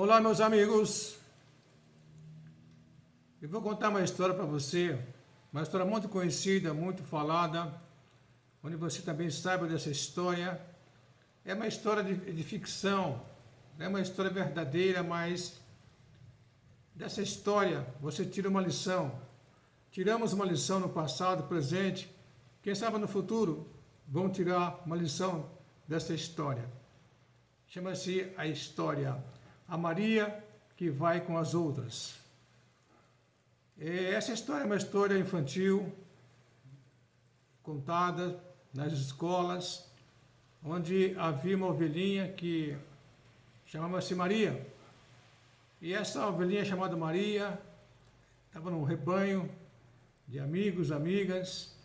Olá, meus amigos. Eu vou contar uma história para você, uma história muito conhecida, muito falada, onde você também saiba dessa história. É uma história de ficção, não é uma história verdadeira, mas dessa história você tira uma lição. Tiramos uma lição no passado, presente, quem sabe no futuro vão tirar uma lição dessa história. Chama-se a história A Maria que vai com as outras. Essa história é uma história infantil, contada nas escolas, onde havia uma ovelhinha que chamava-se Maria. E essa ovelhinha chamada Maria estava num rebanho de amigos, amigas,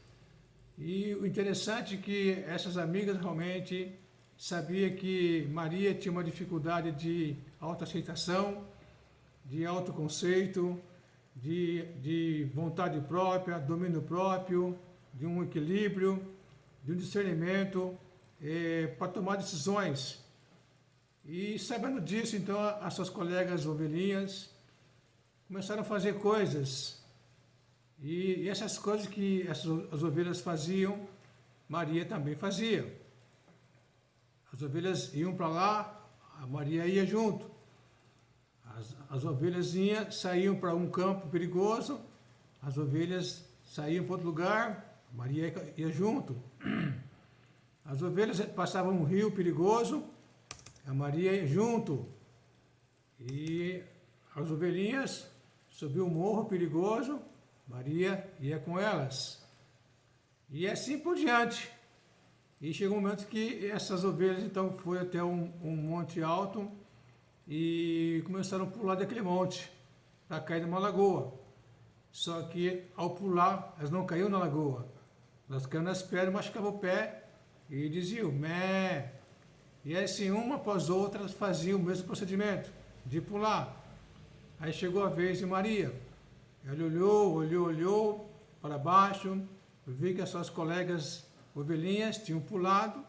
e o interessante é que essas amigas realmente sabiam que Maria tinha uma dificuldade de autoaceitação, de autoconceito, de vontade própria, domínio próprio, de um equilíbrio, de um discernimento para tomar decisões. E sabendo disso, então, as suas colegas ovelhinhas começaram a fazer coisas. E essas coisas que as ovelhas faziam, Maria também fazia. As ovelhas iam para lá, a Maria ia junto. As ovelhas saíam para um campo perigoso, as ovelhas saíam para outro lugar, a Maria ia junto. As ovelhas passavam um rio perigoso, a Maria ia junto. E as ovelhinhas subiam um morro perigoso, Maria ia com elas. E assim por diante. E chegou um momento que essas ovelhas então foram até um monte alto e começaram a pular daquele monte para cair numa lagoa. Só que ao pular, elas não caíam na lagoa. Elas caíam nas pedras, machucavam o pé e diziam mé. E assim, uma após outra, faziam o mesmo procedimento de pular. Aí chegou a vez de Maria. Ela olhou para baixo, viu que as suas colegas ovelhinhas tinham pulado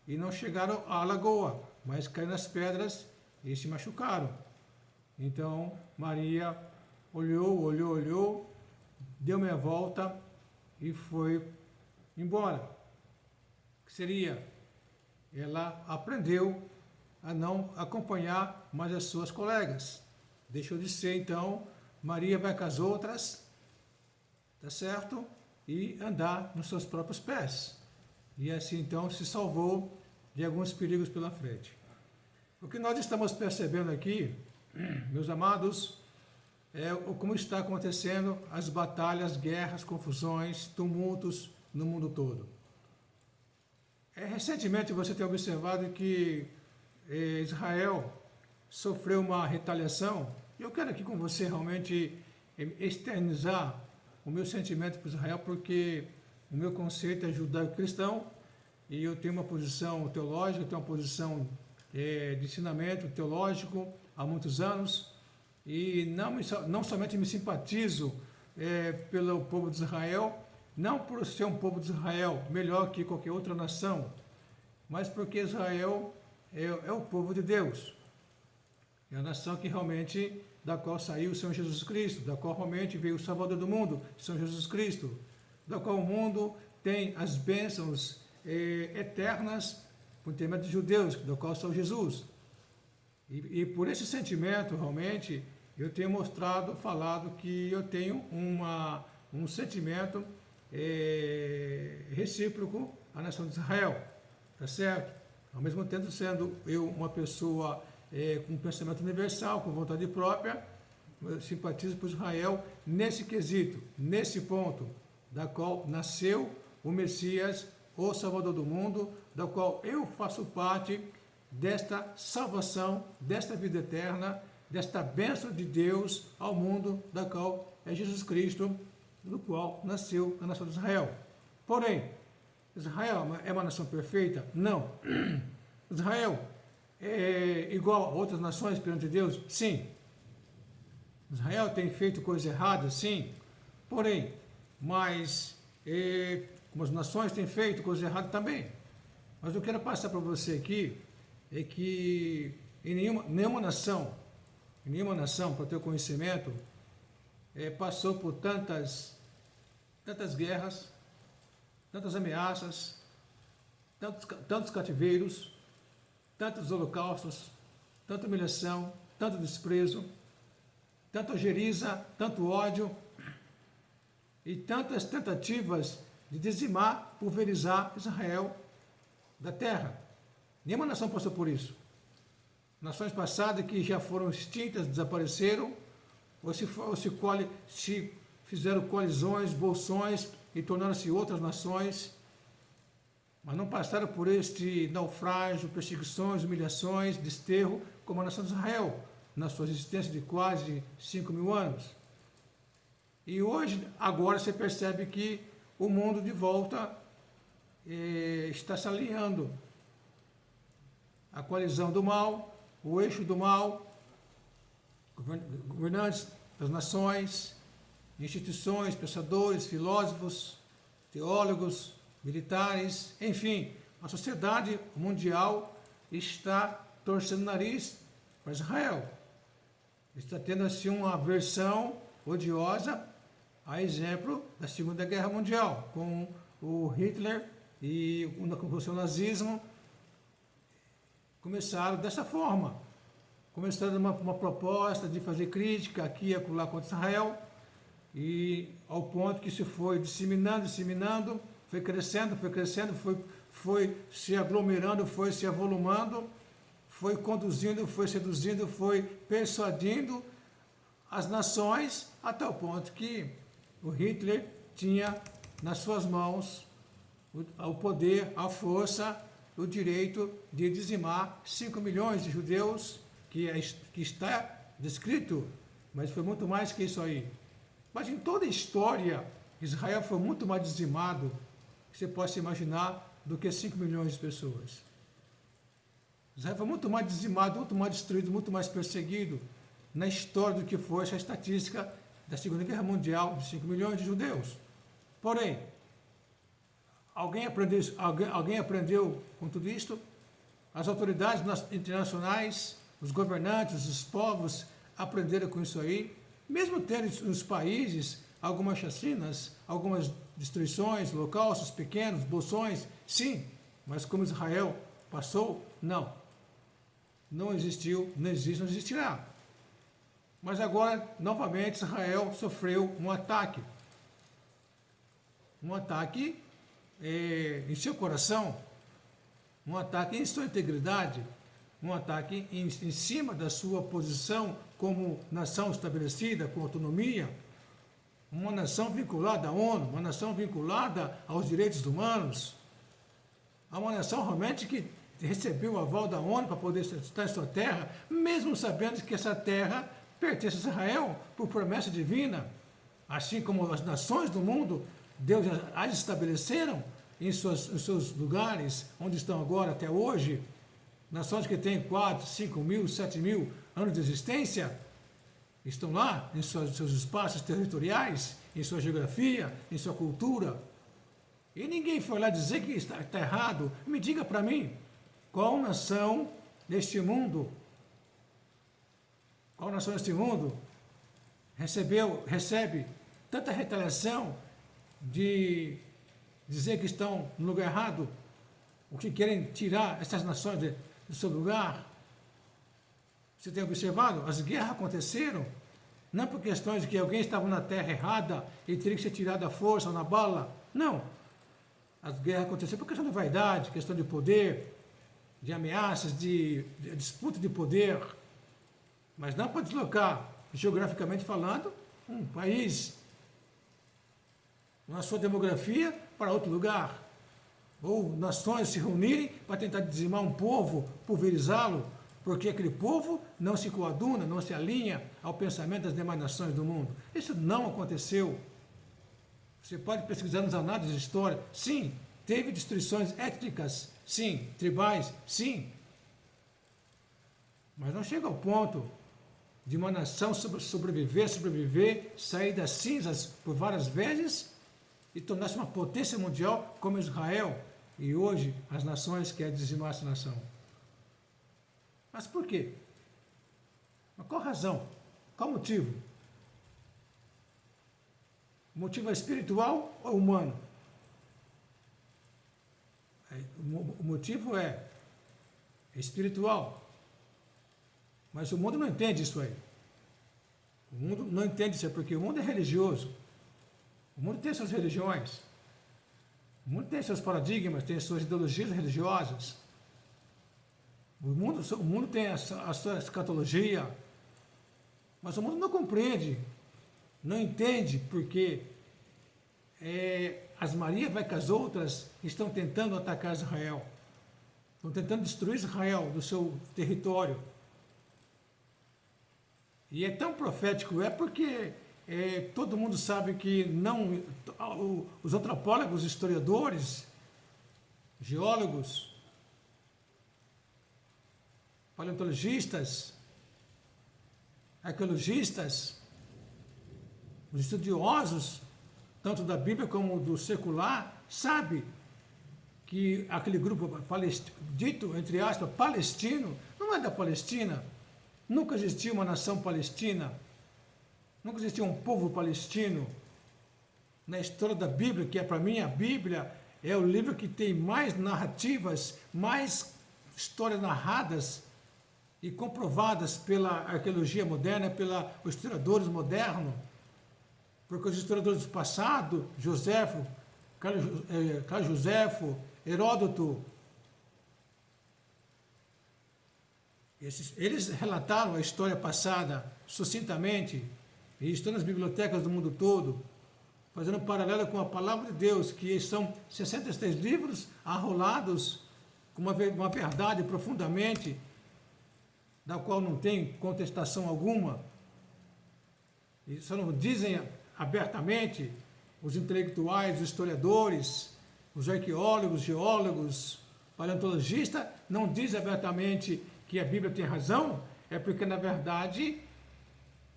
e não chegaram à lagoa, mas caíram nas pedras e se machucaram. Então Maria olhou, deu meia volta e foi embora. O que seria? Ela aprendeu a não acompanhar mais as suas colegas. Deixou de ser, então, Maria vai com as outras, tá certo? E andar nos seus próprios pés. E assim, então, se salvou de alguns perigos pela frente. O que nós estamos percebendo aqui, meus amados, é como está acontecendo as batalhas, guerras, confusões, tumultos no mundo todo. Recentemente você tem observado que Israel sofreu uma retaliação. Eu quero aqui com você realmente externizar o meu sentimento para Israel, porque o meu conceito é judaico-cristão e eu tenho uma posição teológica, eu tenho uma posição de ensinamento teológico há muitos anos e não somente me simpatizo pelo povo de Israel, não por ser um povo de Israel melhor que qualquer outra nação, mas porque Israel é o povo de Deus. É a nação que realmente, da qual saiu o Senhor Jesus Cristo, da qual realmente veio o Salvador do mundo, Senhor Jesus Cristo, da qual o mundo tem as bênçãos eternas por intermédio de judeus, da qual sou Jesus. E por esse sentimento, realmente, eu tenho falado que eu tenho um sentimento recíproco à nação de Israel, tá certo? Ao mesmo tempo sendo eu uma pessoa com um pensamento universal, com vontade própria, eu simpatizo por Israel nesse quesito, nesse ponto, da qual nasceu o Messias, o Salvador do mundo, da qual eu faço parte desta salvação, desta vida eterna, desta bênção de Deus ao mundo, da qual é Jesus Cristo, do qual nasceu a nação de Israel. Porém, Israel é uma nação perfeita? Não. Israel é igual a outras nações perante Deus? Sim. Israel tem feito coisas erradas? Sim. Porém, mas como as nações têm feito coisas erradas também. Mas eu quero passar para você aqui é que em nenhuma nação nenhuma nação, para ter conhecimento, passou por tantas guerras, tantas ameaças, tantos cativeiros, tantos holocaustos, tanta humilhação, tanto desprezo, tanta ojeriza, tanto ódio e tantas tentativas de dizimar, pulverizar Israel da terra. Nenhuma nação passou por isso. Nações passadas que já foram extintas, desapareceram, ou se fizeram colisões, bolsões e tornaram-se outras nações, mas não passaram por este naufrágio, perseguições, humilhações, desterro, como a nação de Israel, na sua existência de quase 5.000 anos. E hoje, agora você percebe que o mundo de volta está se alinhando. A coalizão do mal, o eixo do mal, governantes das nações, instituições, pensadores, filósofos, teólogos, militares, enfim, a sociedade mundial está torcendo o nariz para Israel. Está tendo assim uma aversão odiosa, a exemplo da Segunda Guerra Mundial, com o Hitler e o seu nazismo começaram dessa forma. Começaram uma proposta de fazer crítica aqui e acolá contra Israel, e ao ponto que se foi disseminando, foi crescendo, foi se aglomerando, foi se avolumando, foi conduzindo, foi seduzindo, foi persuadindo as nações, até o ponto que o Hitler tinha nas suas mãos o poder, a força, o direito de dizimar 5 milhões de judeus, que está descrito, mas foi muito mais que isso aí. Mas em toda a história, Israel foi muito mais dizimado, que você possa imaginar, do que 5 milhões de pessoas. Israel foi muito mais dizimado, muito mais destruído, muito mais perseguido na história do que foi essa estatística da Segunda Guerra Mundial, de 5 milhões de judeus. Porém, alguém aprendeu com tudo isto? As autoridades internacionais, os governantes, os povos aprenderam com isso aí, mesmo tendo nos países algumas chacinas, algumas destruições, holocaustos pequenos, bolsões, sim, mas como Israel passou, não. Não existiu, não existe, não existirá. Mas agora, novamente, Israel sofreu um ataque. Um ataque em seu coração, um ataque em sua integridade, um ataque em cima da sua posição como nação estabelecida, com autonomia, uma nação vinculada à ONU, uma nação vinculada aos direitos humanos, uma nação realmente que recebeu o aval da ONU para poder estar em sua terra, mesmo sabendo que essa terra pertence a Israel por promessa divina, assim como as nações do mundo, Deus as estabeleceram em seus lugares, onde estão agora até hoje, nações que têm 4, 5 mil, 7 mil anos de existência, estão lá em seus espaços territoriais, em sua geografia, em sua cultura. E ninguém foi lá dizer que está errado. Me diga para mim, qual nação neste mundo recebe tanta retaliação de dizer que estão no lugar errado, o que querem tirar essas nações do seu lugar? Você tem observado? As guerras aconteceram não por questões de que alguém estava na terra errada e teria que ser tirado à força ou na bala. Não. As guerras aconteceram por questão de vaidade, questão de poder, de ameaças, de disputa de poder. Mas não para deslocar, geograficamente falando, um país, na sua demografia, para outro lugar. Ou nações se reunirem para tentar dizimar um povo, pulverizá-lo, porque aquele povo não se coaduna, não se alinha ao pensamento das demais nações do mundo. Isso não aconteceu. Você pode pesquisar nos análises de história. Sim, teve destruições étnicas, sim, tribais, sim. Mas não chega ao ponto de uma nação sobreviver, sair das cinzas por várias vezes e tornar-se uma potência mundial como Israel e hoje as nações querem dizimar essa nação. Mas por quê? Mas qual razão? Qual motivo? O motivo é espiritual ou humano? O motivo é espiritual. Mas o mundo não entende isso aí. O mundo não entende isso aí, porque o mundo é religioso. O mundo tem suas religiões. O mundo tem seus paradigmas, tem suas ideologias religiosas. O mundo tem a sua escatologia. Mas o mundo não compreende, não entende, porque as Marias vai com as outras estão tentando atacar Israel. Estão tentando destruir Israel do seu território. E é tão profético, porque todo mundo sabe que não, os antropólogos, historiadores, geólogos, paleontologistas, arqueologistas, os estudiosos, tanto da Bíblia como do secular, sabe que aquele grupo dito, entre aspas, palestino, não é da Palestina. Nunca existiu uma nação palestina, nunca existiu um povo palestino. Na história da Bíblia, que para mim a Bíblia é o livro que tem mais narrativas, mais histórias narradas e comprovadas pela arqueologia moderna, pelos historiadores modernos, porque os historiadores do passado, Joséfo, Carlos Joséfo, Heródoto, eles relataram a história passada sucintamente e estão nas bibliotecas do mundo todo, fazendo um paralelo com a palavra de Deus, que são 63 livros arrolados com uma verdade profundamente, da qual não tem contestação alguma, e só não dizem abertamente os intelectuais, os historiadores, os arqueólogos, geólogos, paleontologistas, não dizem abertamente que a Bíblia tem razão, é porque, na verdade,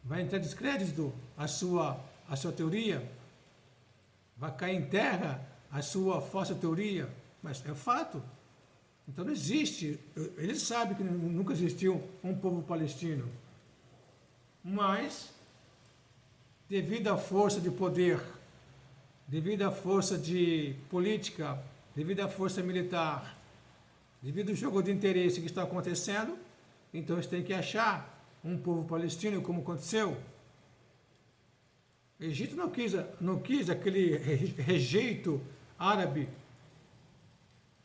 vai entrar descrédito a sua teoria, vai cair em terra a sua falsa teoria, mas é fato. Então não existe, eles sabem que nunca existiu um povo palestino, mas, devido à força de poder, devido à força de política, devido à força militar, devido ao jogo de interesse que está acontecendo, então eles têm que achar um povo palestino, como aconteceu. O Egito não quis aquele rejeito árabe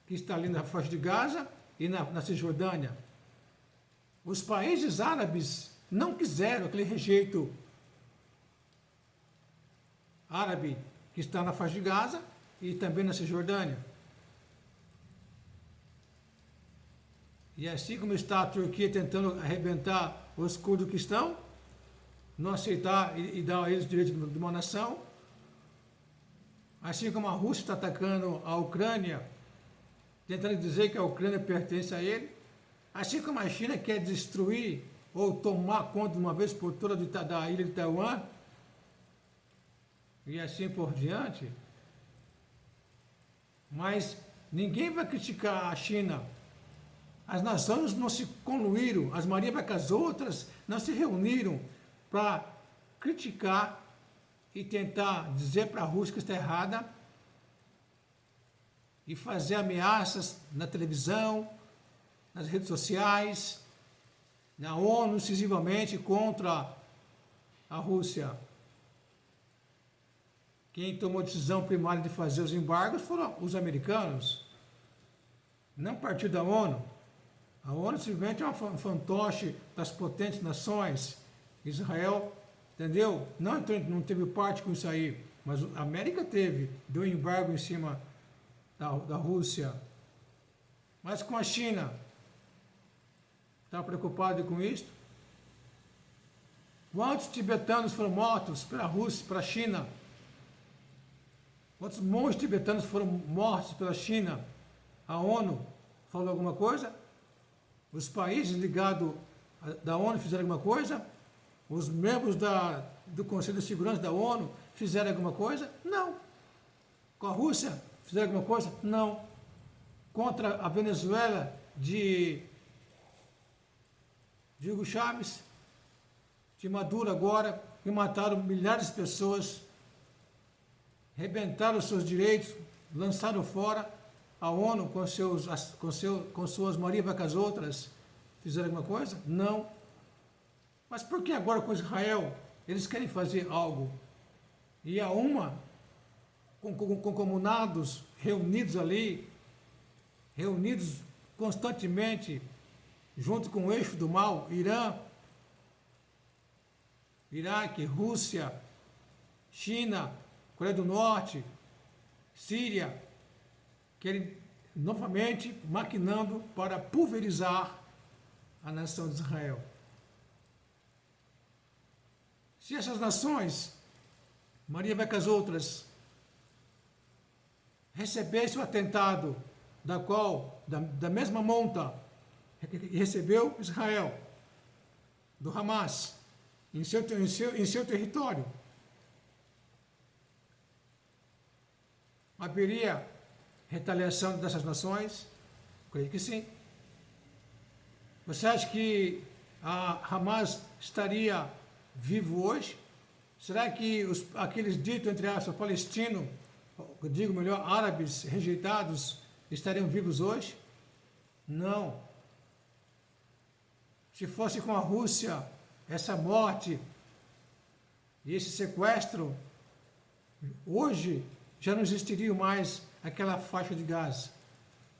que está ali na faixa de Gaza e na Cisjordânia. Os países árabes não quiseram aquele rejeito árabe que está na faixa de Gaza e também na Cisjordânia. E assim como está a Turquia tentando arrebentar os curdos que estão, não aceitar e dar a eles o direito de uma nação, assim como a Rússia está atacando a Ucrânia, tentando dizer que a Ucrânia pertence a ele, assim como a China quer destruir ou tomar conta de uma vez por toda da ilha de Taiwan, e assim por diante. Mas ninguém vai criticar a China. As nações não se conluíram, as Marias vai com as outras não se reuniram para criticar e tentar dizer para a Rússia que está errada e fazer ameaças na televisão, nas redes sociais, na ONU, incisivamente contra a Rússia. Quem tomou a decisão primária de fazer os embargos foram os americanos, não partiu da ONU. A ONU simplesmente é um fantoche das potentes nações. Israel, entendeu? Não teve parte com isso aí, mas a América teve, deu embargo em cima da Rússia. Mas com a China, está preocupado com isso? Quantos tibetanos foram mortos pela Rússia, pela China? Quantos monges tibetanos foram mortos pela China? A ONU falou alguma coisa? Os países ligados da ONU fizeram alguma coisa? Os membros do Conselho de Segurança da ONU fizeram alguma coisa? Não. Com a Rússia fizeram alguma coisa? Não. Contra a Venezuela de Hugo Chávez? de Maduro agora, que mataram milhares de pessoas, rebentaram os seus direitos, lançaram fora a ONU com suas Maria vai com as outras, fizeram alguma coisa? Não. Mas por que agora com Israel eles querem fazer algo? E há com comunados reunidos ali, reunidos constantemente, junto com o eixo do mal, Irã, Iraque, Rússia, China, Coreia do Norte, Síria, querem novamente maquinando para pulverizar a nação de Israel. Se essas nações, Maria vai com as outras, recebessem o atentado da mesma monta que recebeu Israel, do Hamas, em seu território, haveria retaliação dessas nações? Creio que sim. Você acha que a Hamas estaria vivo hoje? Será que aqueles ditos, entre aspas, palestinos, eu digo melhor, árabes rejeitados, estariam vivos hoje? Não. Se fosse com a Rússia, essa morte e esse sequestro, hoje já não existiria mais aquela faixa de Gaza.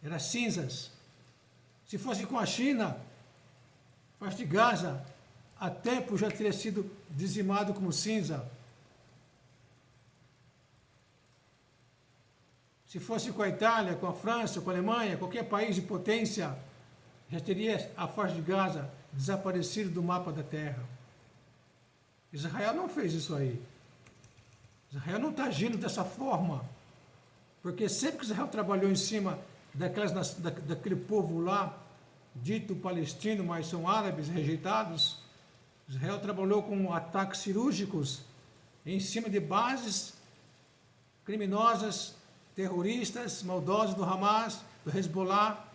Era cinzas. Se fosse com a China, a faixa de Gaza, há tempo já teria sido dizimado como cinza. Se fosse com a Itália, com a França, com a Alemanha, qualquer país de potência, já teria a faixa de Gaza desaparecido do mapa da Terra. Israel não fez isso aí. Israel não está agindo dessa forma, porque sempre que Israel trabalhou em cima daquele povo lá, dito palestino, mas são árabes rejeitados, Israel trabalhou com ataques cirúrgicos em cima de bases criminosas, terroristas, maldosos do Hamas, do Hezbollah,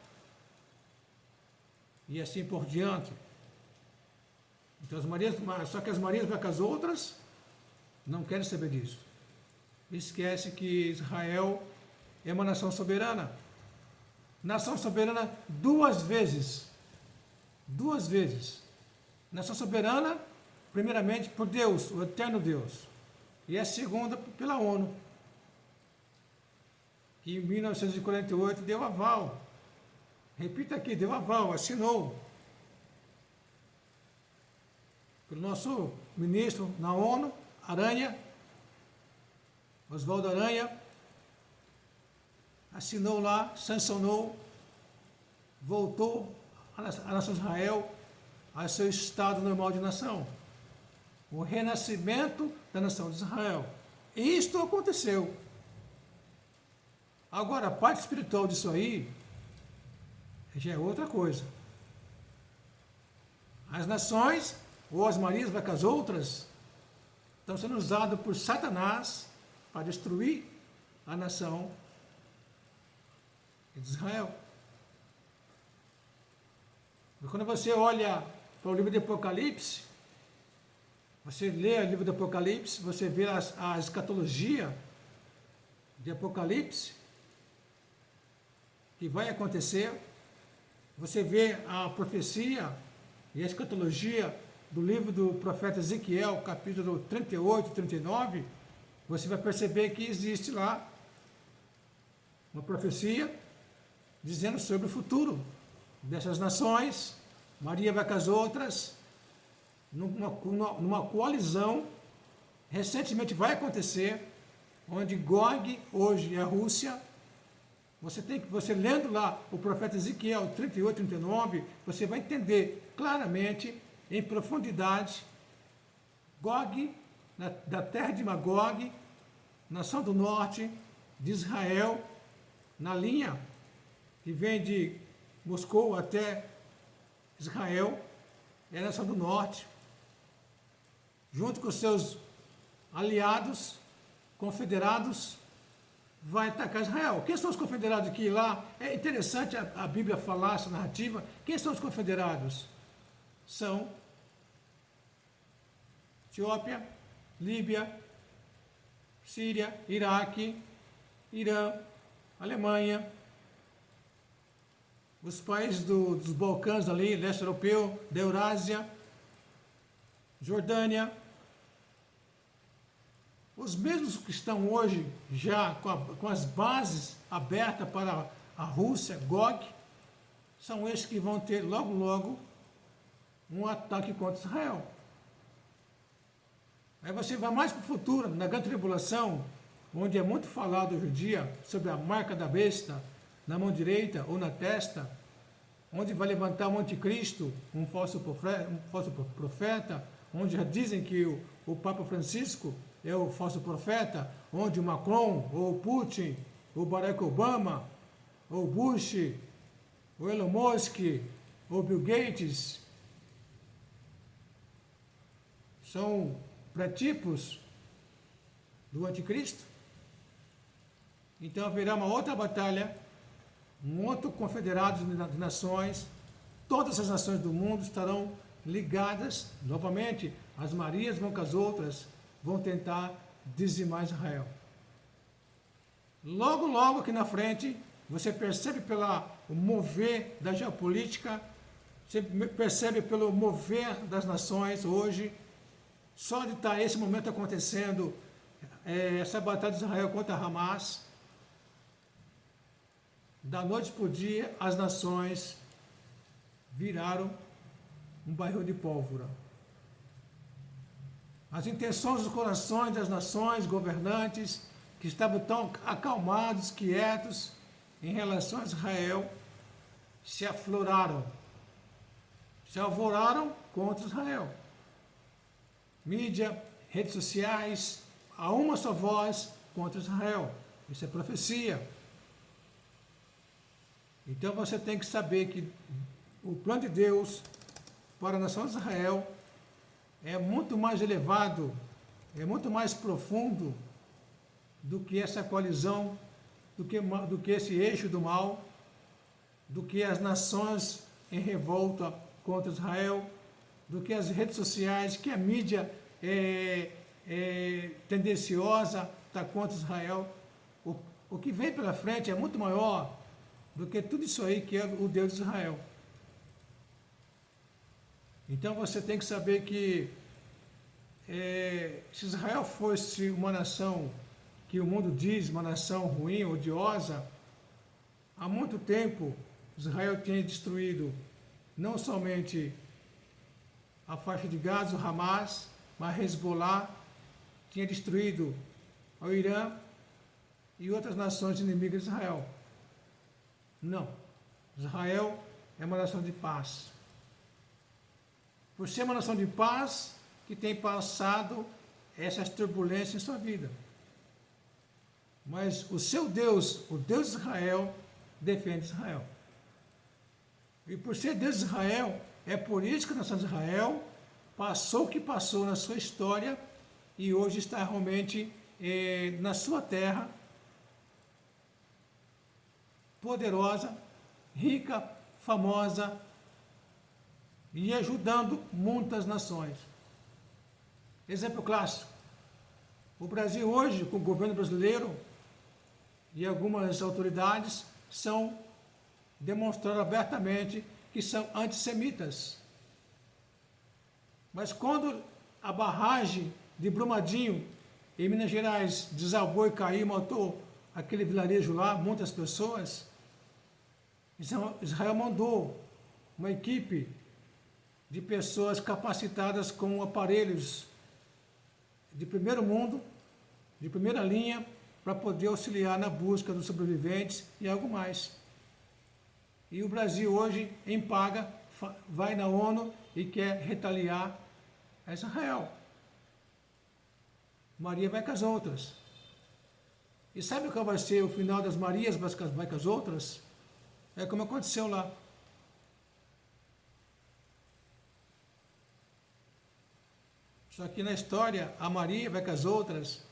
e assim por diante. Então, só que as Marias vai com as outras, não querem saber disso. Esquece que Israel é uma nação soberana. Nação soberana duas vezes. Duas vezes. Nação soberana, primeiramente, por Deus, o eterno Deus. E a segunda, pela ONU, que em 1948 deu aval. Repita aqui, deu aval, assinou. Pelo nosso ministro na ONU, Aranha, Oswaldo Aranha, assinou lá, sancionou, voltou a nação de Israel a seu estado normal de nação. O renascimento da nação de Israel. E isto aconteceu. Agora, a parte espiritual disso aí já é outra coisa. As nações, ou as Marias vai com as outras, estão sendo usadas por Satanás para destruir a nação de Israel. E quando você olha para o livro de Apocalipse, você lê o livro do Apocalipse, você vê a escatologia de Apocalipse, que vai acontecer, você vê a profecia e a escatologia do livro do profeta Ezequiel, capítulo 38, 39, você vai perceber que existe lá uma profecia dizendo sobre o futuro dessas nações. Maria vai com as outras, numa coalizão, recentemente vai acontecer, onde Gog, hoje é a Rússia. Você lendo lá o profeta Ezequiel 38, 39, você vai entender claramente, em profundidade, Gog, da terra de Magog, nação do norte de Israel, na linha que vem de Moscou até Israel, é a nação do norte, junto com seus aliados, confederados, vai atacar Israel. Quem são os confederados aqui e lá? É interessante a Bíblia falar essa narrativa. Quem são os confederados? São Etiópia, Líbia, Síria, Iraque, Irã, Alemanha, os países dos Balcãs ali, leste europeu, da Eurásia, Jordânia, os mesmos que estão hoje já com as bases abertas para a Rússia, Gog, são esses que vão ter logo, logo um ataque contra Israel. Aí você vai mais para o futuro, na grande tribulação, onde é muito falado hoje em dia sobre a marca da besta na mão direita ou na testa, onde vai levantar o anticristo, um falso profeta, onde já dizem que o Papa Francisco é o falso profeta, onde o Macron, ou o Putin, ou o Barack Obama, ou o Bush, o Elon Musk, ou Bill Gates, são pré-tipos do anticristo. Então haverá uma outra batalha, um outro confederado de nações, todas as nações do mundo estarão ligadas, novamente, as Marias vão com as outras, vão tentar dizimar Israel. Logo, logo aqui na frente, você percebe pelo mover da geopolítica, você percebe pelo mover das nações hoje, só de estar esse momento acontecendo, essa batalha de Israel contra Hamas, da noite para o dia, as nações viraram um barril de pólvora. As intenções dos corações das nações governantes, que estavam tão acalmados, quietos, em relação a Israel, se afloraram, se alvoraram contra Israel. Mídia, redes sociais, há uma só voz contra Israel. Isso é profecia. Então você tem que saber que o plano de Deus para a nação de Israel é muito mais elevado, é muito mais profundo do que essa coalizão, do que esse eixo do mal, do que as nações em revolta contra Israel, do que as redes sociais, que a mídia tendenciosa está contra Israel. O que vem pela frente é muito maior do que tudo isso aí que é o Deus de Israel. Então você tem que saber que se Israel fosse uma nação que o mundo diz, uma nação ruim, odiosa, há muito tempo Israel tinha destruído não somente a faixa de Gaza, o Hamas, mas Hezbollah, tinha destruído o Irã e outras nações inimigas de Israel. Não. Israel é uma nação de paz. Por ser uma nação de paz, que tem passado essas turbulências em sua vida. Mas o seu Deus, o Deus de Israel, defende Israel. E por ser Deus de Israel, é por isso que a nação de Israel passou o que passou na sua história e hoje está realmente na sua terra, poderosa, rica, famosa e ajudando muitas nações. Exemplo clássico, o Brasil hoje, com o governo brasileiro e algumas autoridades, são demonstrando abertamente que são antissemitas. Mas quando a barragem de Brumadinho, em Minas Gerais, desabou e caiu, matou aquele vilarejo lá, muitas pessoas, Israel mandou uma equipe de pessoas capacitadas com aparelhos de primeiro mundo, de primeira linha, para poder auxiliar na busca dos sobreviventes e algo mais. E o Brasil hoje, em paga, vai na ONU e quer retaliar a Israel. Maria vai com as outras. E sabe qual vai ser o final das Marias vai com as outras? É como aconteceu lá. Só que na história, a Maria vai com as outras,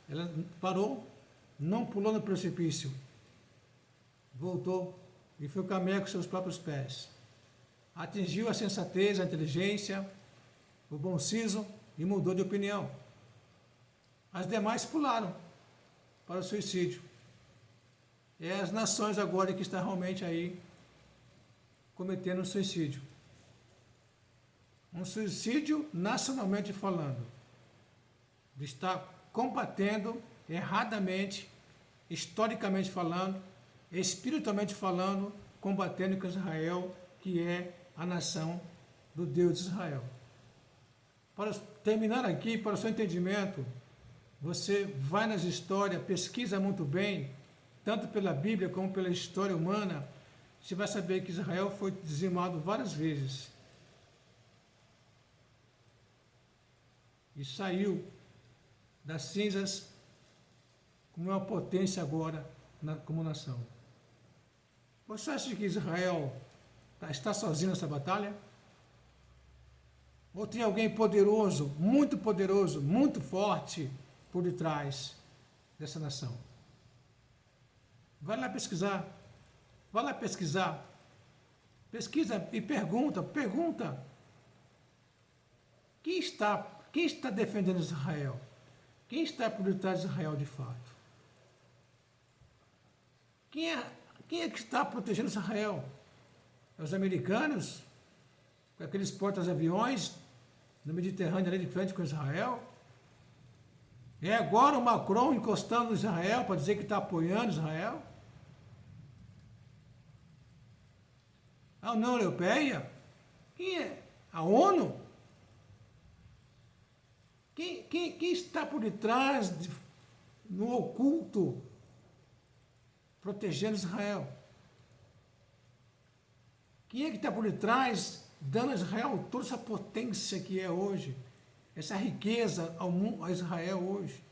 ela parou, não pulou no precipício, voltou e foi caminhar com seus próprios pés. Atingiu a sensatez, a inteligência, o bom siso e mudou de opinião. As demais pularam para o suicídio. É as nações agora que estão realmente aí cometendo suicídio. Um suicídio nacionalmente falando. Está combatendo erradamente, historicamente falando, espiritualmente falando, combatendo com Israel, que é a nação do Deus de Israel. Para terminar aqui, para o seu entendimento, você vai nas histórias, pesquisa muito bem, tanto pela Bíblia como pela história humana, você vai saber que Israel foi dizimado várias vezes. E saiu das cinzas como uma potência agora como nação. Você acha que Israel está sozinho nessa batalha? Ou tem alguém poderoso, muito forte por detrás dessa nação? Vai lá pesquisar. Vai lá pesquisar. Pesquisa e pergunta. Quem está defendendo Israel? Quem está por detrás de Israel de fato? Quem é que está protegendo Israel? É os americanos? Com aqueles porta-aviões no Mediterrâneo ali de frente com Israel? É agora o Macron encostando no Israel para dizer que está apoiando Israel? A União Europeia? Quem é? A ONU? Quem está por detrás, no oculto, protegendo Israel? Quem é que está por detrás, dando a Israel toda essa potência que é hoje, essa riqueza a Israel hoje,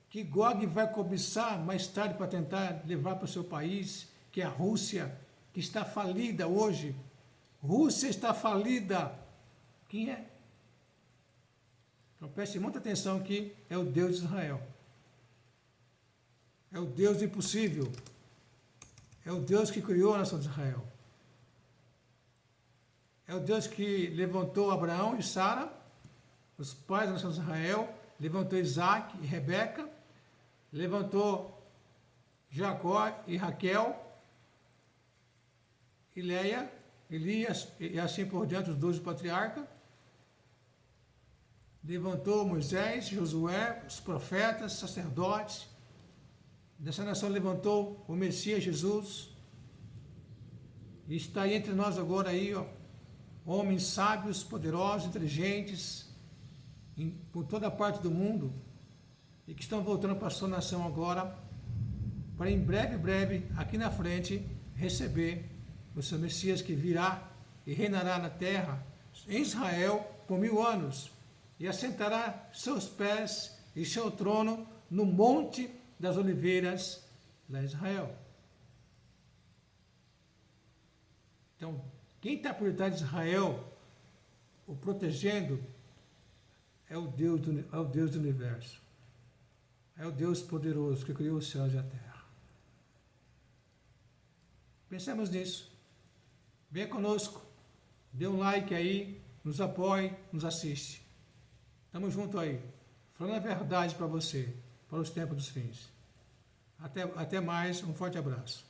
que Gog vai cobiçar mais tarde para tentar levar para o seu país, que é a Rússia, que está falida hoje. Rússia está falida. Quem é? Então preste muita atenção que é o Deus de Israel. É o Deus do impossível. É o Deus que criou a nação de Israel. É o Deus que levantou Abraão e Sara, os pais da nação de Israel, levantou Isaac e Rebeca, levantou Jacó e Raquel, e Leia, Elias e assim por diante, os 12 patriarcas. Levantou Moisés, Josué, os profetas, sacerdotes. Dessa nação levantou o Messias Jesus. E está aí entre nós agora aí, ó, homens sábios, poderosos, inteligentes, por toda parte do mundo, e que estão voltando para a sua nação agora, para em breve, aqui na frente, receber o seu Messias que virá e reinará na terra, em Israel, por 1000 anos, e assentará seus pés e seu trono no Monte das Oliveiras, lá em Israel. Então, quem está por detrás de Israel, o protegendo, é o Deus do universo. É o Deus poderoso que criou os céus e a terra. Pensemos nisso. Venha conosco. Dê um like aí, nos apoie, nos assiste. Estamos juntos aí. Falando a verdade para você, para os tempos dos fins. Até mais, um forte abraço.